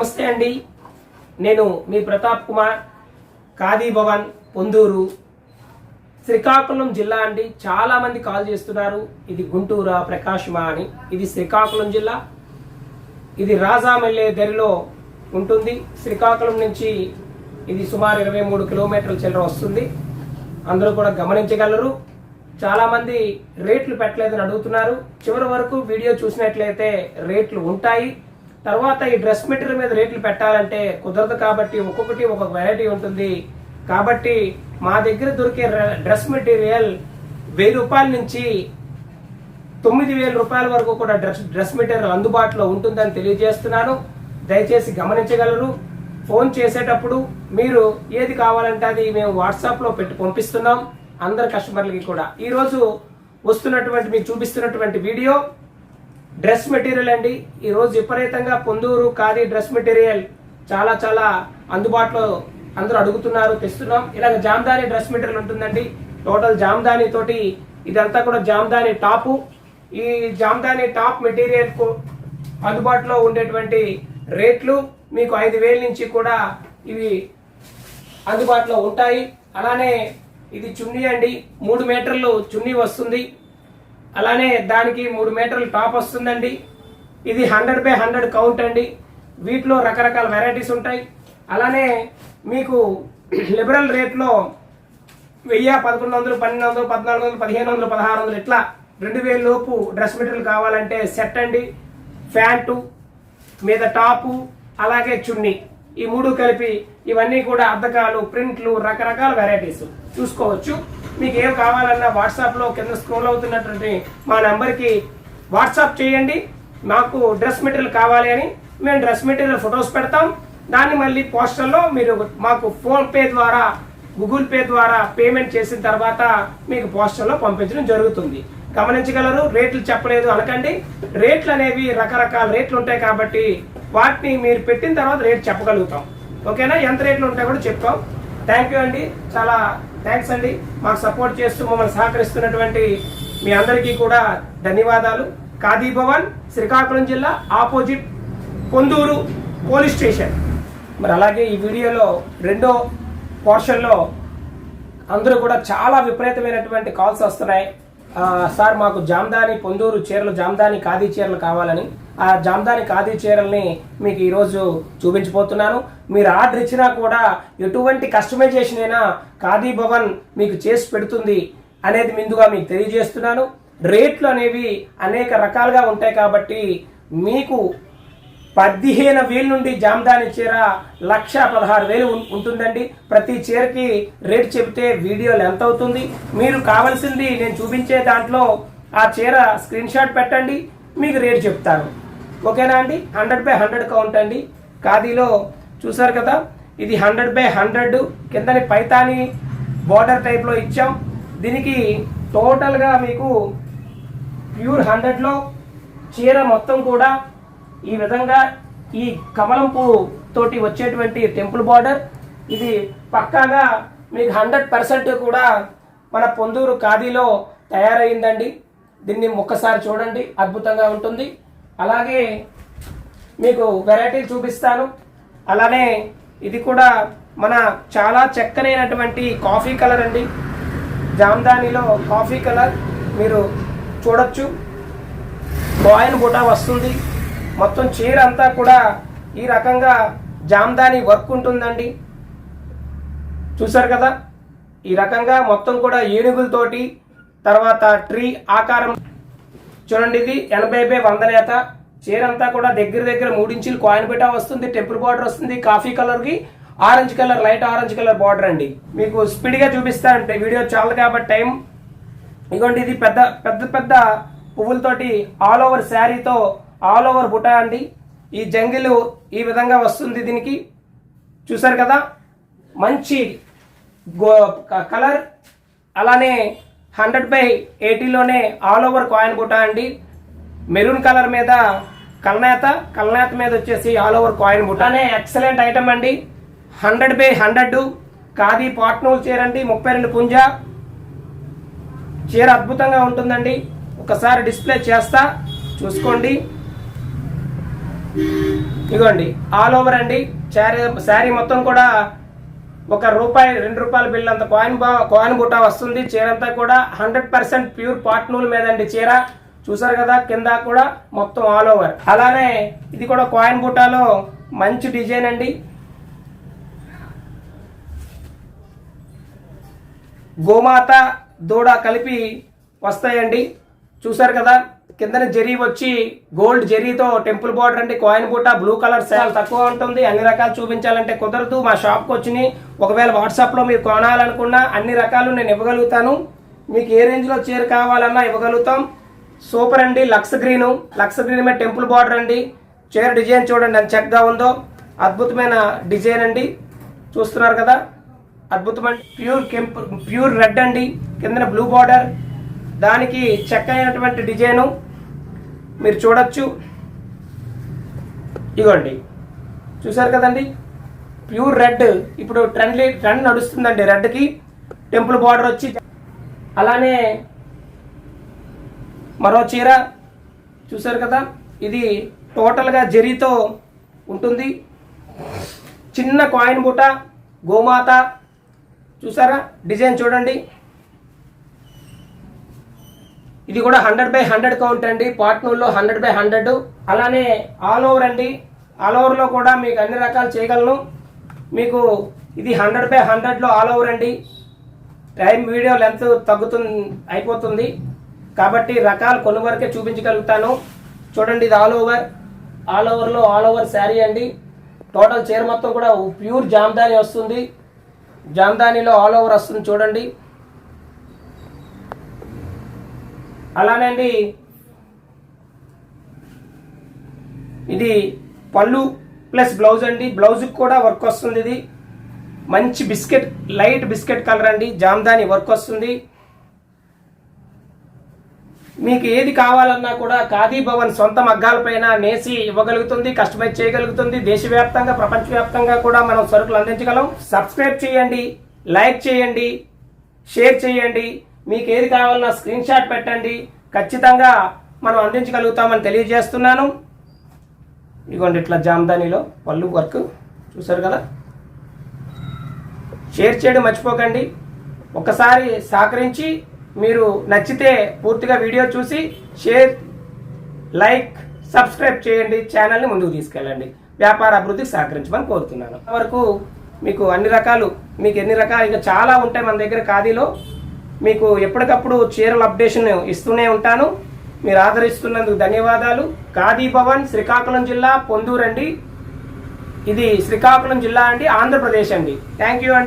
నమస్తే అండి, నేను మీ ప్రతాప్ కుమార్, ఖాదీ భవన్, పొందూరు, శ్రీకాకుళం జిల్లా అండి. చాలా మంది కాల్ చేస్తున్నారు, ఇది గుంటూరా, ప్రకాశమా అని. ఇది శ్రీకాకుళం జిల్లా, ఇది రాజామెల్లే దరిలో ఉంటుంది. శ్రీకాకుళం నుంచి ఇది సుమారు 23 కిలోమీటర్ల చిల్లర వస్తుంది. అందరూ కూడా గమనించగలరు. చాలా మంది రేట్లు పెట్టలేదని అడుగుతున్నారు. చివరి వరకు వీడియో చూసినట్లయితే రేట్లు ఉంటాయి. తర్వాత ఈ డ్రెస్ మెటీరియల్ మీద రేట్లు పెట్టాలంటే కుదరదు, కాబట్టి ఒక్కొక్కటి ఒక్కొక్క వెరైటీ ఉంటుంది. కాబట్టి మా దగ్గర దొరికే డ్రెస్ మెటీరియల్ 1000 రూపాయల నుంచి 9000 రూపాయల వరకు కూడా డ్రెస్ మెటీరియల్ అందుబాటులో ఉంటుందని తెలియజేస్తున్నాను. దయచేసి గమనించగలరు. ఫోన్ చేసేటప్పుడు మీరు ఏది కావాలంటే అది మేము వాట్సాప్లో పెట్టి పంపిస్తున్నాం అందరు కస్టమర్లకి కూడా. ఈరోజు వస్తున్నటువంటి మీకు చూపిస్తున్నటువంటి వీడియో డ్రెస్ మెటీరియల్ అండి. ఈరోజు విపరీతంగా పొందూరు ఖాదీ డ్రెస్ మెటీరియల్ చాలా చాలా అందుబాటులో అందరూ అడుగుతున్నారు, తెస్తున్నాం. ఇలాగ జామ్దాని డ్రెస్ మెటీరియల్ ఉంటుందండి. టోటల్ జామ్దాని తోటి ఇదంతా కూడా జామ్దాని టాపు. ఈ జామ్దాని టాప్ మెటీరియల్ కు అందుబాటులో ఉండేటువంటి రేట్లు మీకు 5000 నుంచి కూడా ఇవి అందుబాటులో ఉంటాయి. అలానే ఇది చున్నీ అండి, 3 మీటర్లు చున్నీ వస్తుంది. అలానే దానికి 3 మీటర్లు టాప్ వస్తుందండి. ఇది 100x100 కౌంట్ అండి. వీటిలో రకరకాల వెరైటీస్ ఉంటాయి. అలానే మీకు లిబరల్ రేట్లో 1000, 1100, 1200, 1400, 1500, 1600 ఇట్లా 2000 లోపు డ్రెస్ మెటీరియల్ కావాలంటే సెట్ అండి. ప్యాంటు మీద టాపు అలాగే చున్నీ, ఈ 3 కలిపి ఇవన్నీ కూడా అద్దకాలు, ప్రింట్లు, రకరకాల వెరైటీస్ చూసుకోవచ్చు. మీకు ఏం కావాలన్నా వాట్సాప్లో కింద స్క్రోల్ అవుతున్నటువంటి మా నెంబర్కి వాట్సాప్ చేయండి. మాకు డ్రెస్ మెటీరియల్ కావాలి అని మేము డ్రెస్ మెటీరియల్ ఫొటోస్ పెడతాం. దాన్ని మళ్ళీ పోస్టర్లో మీరు మాకు ఫోన్పే ద్వారా, గూగుల్ పే ద్వారా పేమెంట్ చేసిన తర్వాత మీకు పోస్టర్లో పంపించడం జరుగుతుంది. గమనించగలరు. రేట్లు చెప్పలేదు అనకండి. రేట్లు అనేవి రకరకాల రేట్లు ఉంటాయి కాబట్టి వాటిని మీరు పెట్టిన తర్వాత రేట్ చెప్పగలుగుతాం. ఓకేనా? ఎంత రేట్లు ఉంటాయి కూడా చెప్తాం. థ్యాంక్ యూ అండి, చాలా థ్యాంక్స్ అండి. మాకు సపోర్ట్ చేస్తూ మమ్మల్ని సహకరిస్తున్నటువంటి మీ అందరికీ కూడా ధన్యవాదాలు. ఖాదీ భవన్, శ్రీకాకుళం జిల్లా, ఆపోజిట్ పొందూరు పోలీస్ స్టేషన్. మరి అలాగే ఈ వీడియోలో రెండో పోర్షన్లో అందరూ కూడా చాలా విపరీతమైనటువంటి కాల్స్ వస్తున్నాయి. సార్ మాకు జామ్దాని పొందూరు చీరలు, జామ్దాని ఖాదీ చీరలు కావాలని. ఆ జామ్దాని ఖాదీ చీరల్ని మీకు ఈరోజు చూపించబోతున్నాను. మీరు ఆర్డర్ ఇచ్చినా కూడా ఎటువంటి కస్టమైజేషన్ అయినా ఖాదీ భవన్ మీకు చేసి పెడుతుంది అనేది ముందుగా మీకు తెలియజేస్తున్నాను. రేట్లు అనేవి అనేక రకాలుగా ఉంటాయి కాబట్టి మీకు 15,000 నుండి జామ్దాని చీర 1,16,000 ఉంటుందండి. ప్రతి చీరకి రేట్ చెబితే వీడియోలు ఎంత అవుతుంది? మీరు కావాల్సింది నేను చూపించే దాంట్లో ఆ చీర స్క్రీన్ షాట్ పెట్టండి, మీకు రేట్ చెప్తాను. ఓకేనా అండి? 100x100 కౌంట్ అండి. ఖాదీలో చూసారు కదా, ఇది 100x100 కిందని పైతాని బార్డర్ టైప్లో ఇచ్చాం. దీనికి టోటల్గా మీకు ప్యూర్ 100లో చీర మొత్తం కూడా ఈ విధంగా ఈ కమలం పువ్వు తోటి వచ్చేటువంటి టెంపుల్ బార్డర్. ఇది పక్కాగా మీకు 100% కూడా మన పొందూరు ఖాదీలో తయారైందండి. దీన్ని ఒక్కసారి చూడండి, అద్భుతంగా ఉంటుంది. అలాగే మీకు వెరైటీలు చూపిస్తాను. అలానే ఇది కూడా మన చాలా చక్కనైనటువంటి కాఫీ కలర్ అండి. జామ్దానిలో కాఫీ కలర్ మీరు చూడొచ్చు. బాయిన్ బుటా వస్తుంది. మొత్తం చీర అంతా కూడా ఈ రకంగా జామ్దాని వర్క్ ఉంటుందండి. చూసారు కదా, ఈ రకంగా మొత్తం కూడా ఏనుగులతోటి, తర్వాత ట్రీ ఆకారం చూడండి. ఇది 80x100 నేత చీర అంతా కూడా దగ్గర 3 ఇంచులు కాయిన్ బిటా వస్తుంది. టెంపుల్ బార్డర్ వస్తుంది. కాఫీ కలర్కి orange colour, light orange colour border అండి. మీకు స్పీడ్గా చూపిస్తానంటే వీడియో చాలు కాబట్టి టైం. ఇదిగోండి, ఇది పెద్ద పెద్ద పెద్ద పువ్వులతోటి ఆల్ ఓవర్ శారీతో ఆల్ ఓవర్ బుటా అండి. ఈ జంగిల్ ఈ విధంగా వస్తుంది. దీనికి చూసారు కదా, మంచి కలర్. అలానే 100x80లోనే ఆల్ ఓవర్ కాయిన్ బుటా అండి. మెరూన్ కలర్ మీద కల్నేత మీద వచ్చేసి ఆల్ ఓవర్ కాయిన్ బుటానే ఎక్సలెంట్ ఐటమ్ అండి. 100x100 ఖాదీ పాట్నూల్ చీర అండి. 32 పుంజా చీర అద్భుతంగా ఉంటుందండి. ఒకసారి డిస్ప్లే చేస్తా, చూసుకోండి. ఇదిగోండి ఆల్ ఓవర్ అండి. శారీ మొత్తం కూడా ₹1 ₹2 బిల్ అంత కాయిన్ బుట్ట వస్తుంది. చీర అంతా కూడా 100% ప్యూర్ పాట్ నూల్ మీద అండి చీర. చూసారు కదా, కింద కూడా మొత్తం ఆల్ ఓవర్. అలానే ఇది కూడా కాయిన్ బుట్టాలో మంచి డిజైన్ అండి. గోమాత దూడ కలిపి వస్తాయండి. చూసారు కదా, కిందన జరీ వచ్చి గోల్డ్ జరీతో టెంపుల్ బార్డర్ అండి. కాయిన్ బుట్ట బ్లూ కలర్ చాలా తక్కువ ఉంటుంది. అన్ని రకాలు చూపించాలంటే కుదరదు. మా షాప్కి వచ్చి ఒకవేళ వాట్సాప్లో మీరు కొనాలనుకున్నా అన్ని రకాలు నేను ఇవ్వగలుగుతాను. మీకు ఏ రేంజ్లో చీర కావాలన్నా ఇవ్వగలుగుతాం. సూపర్ అండి. లక్స్ గ్రీన్ మీద టెంపుల్ బార్డర్ అండి. చీర డిజైన్ చూడండి ఎంత చక్కగా ఉందో. అద్భుతమైన డిజైన్ అండి. చూస్తున్నారు కదా, అద్భుతమైన ప్యూర్ రెడ్ అండి. కిందన బ్లూ బార్డర్, దానికి చక్కైనటువంటి డిజైను మీరు చూడొచ్చు. ఇగోండి, చూసారు కదండి, ప్యూర్ రెడ్. ఇప్పుడు ట్రెండ్ నడుస్తుందండి రెడ్కి. టెంపుల్ బార్డర్ వచ్చి అలానే మరో చీర చూసారు కదా, ఇది టోటల్గా జరీతో ఉంటుంది. చిన్న కాయిన్ బుట్ట, గోమాత. చూసారా డిజైన్ చూడండి. ఇది కూడా 100/100 కౌంట్ అండి. పార్ట్ నూల్లో 100/100. అలానే ఆల్ ఓవర్ అండి. ఆల్ ఓవర్లో కూడా మీకు అన్ని రకాలు చేయగలను. మీకు ఇది 100/100లో ఆల్ ఓవర్ అండి. వీడియో లెంత్ అయిపోతుంది కాబట్టి రకాలు కొన్ని వరకే చూపించగలుగుతాను. చూడండి, ఇది ఆల్ ఓవర్లో ఆల్ ఓవర్ శారీ అండి. టోటల్ చీర మొత్తం కూడా ప్యూర్ జామ్దాని వస్తుంది. జామ్దానిలో ఆల్ ఓవర్ వస్తుంది చూడండి. అలానే అండి, ఇది పళ్ళు ప్లస్ బ్లౌజ్ అండి. బ్లౌజ్కి కూడా వర్క్ వస్తుంది. ఇది మంచి లైట్ బిస్కెట్ కలర్ అండి. జామ్దాని వర్క్ వస్తుంది. మీకు ఏది కావాలన్నా కూడా ఖాదీ భవన్ సొంత మగ్గాలపైన నేసి ఇవ్వగలుగుతుంది, కస్టమైజ్ చేయగలుగుతుంది. దేశవ్యాప్తంగా ప్రపంచవ్యాప్తంగా కూడా మనం సరుకులు అందించగలం. సబ్స్క్రైబ్ చేయండి, లైక్ చేయండి, షేర్ చేయండి. మీకు ఏది కావాలన్నా స్క్రీన్ షాట్ పెట్టండి. ఖచ్చితంగా మనం అందించగలుగుతామని తెలియజేస్తున్నాను. ఇదిగోండి, ఇట్లా జామ్దానిలో పళ్ళు వర్క్ చూసారు కదా. షేర్ చేయడం మర్చిపోకండి. ఒకసారి సహకరించి మీరు నచ్చితే పూర్తిగా వీడియో చూసి షేర్, లైక్, సబ్స్క్రైబ్ చేయండి. ఛానల్ని ముందుకు తీసుకెళ్ళండి. వ్యాపార అభివృద్ధికి సహకరించమని కోరుతున్నాను. వరకు మీకు ఎన్ని రకాలు ఇంకా చాలా ఉంటాయి మన దగ్గర ఖాదీలో. మీకు ఎప్పటికప్పుడు చీరల అప్డేషన్ ఇస్తూనే ఉంటాను. మీరు ఆదరిస్తున్నందుకు ధన్యవాదాలు. ఖాదీ భవన్ శ్రీకాకుళం జిల్లా పొందూరు అండి. ఇది శ్రీకాకుళం జిల్లా అండి, ఆంధ్రప్రదేశ్ అండి. థ్యాంక్ యూ అండి.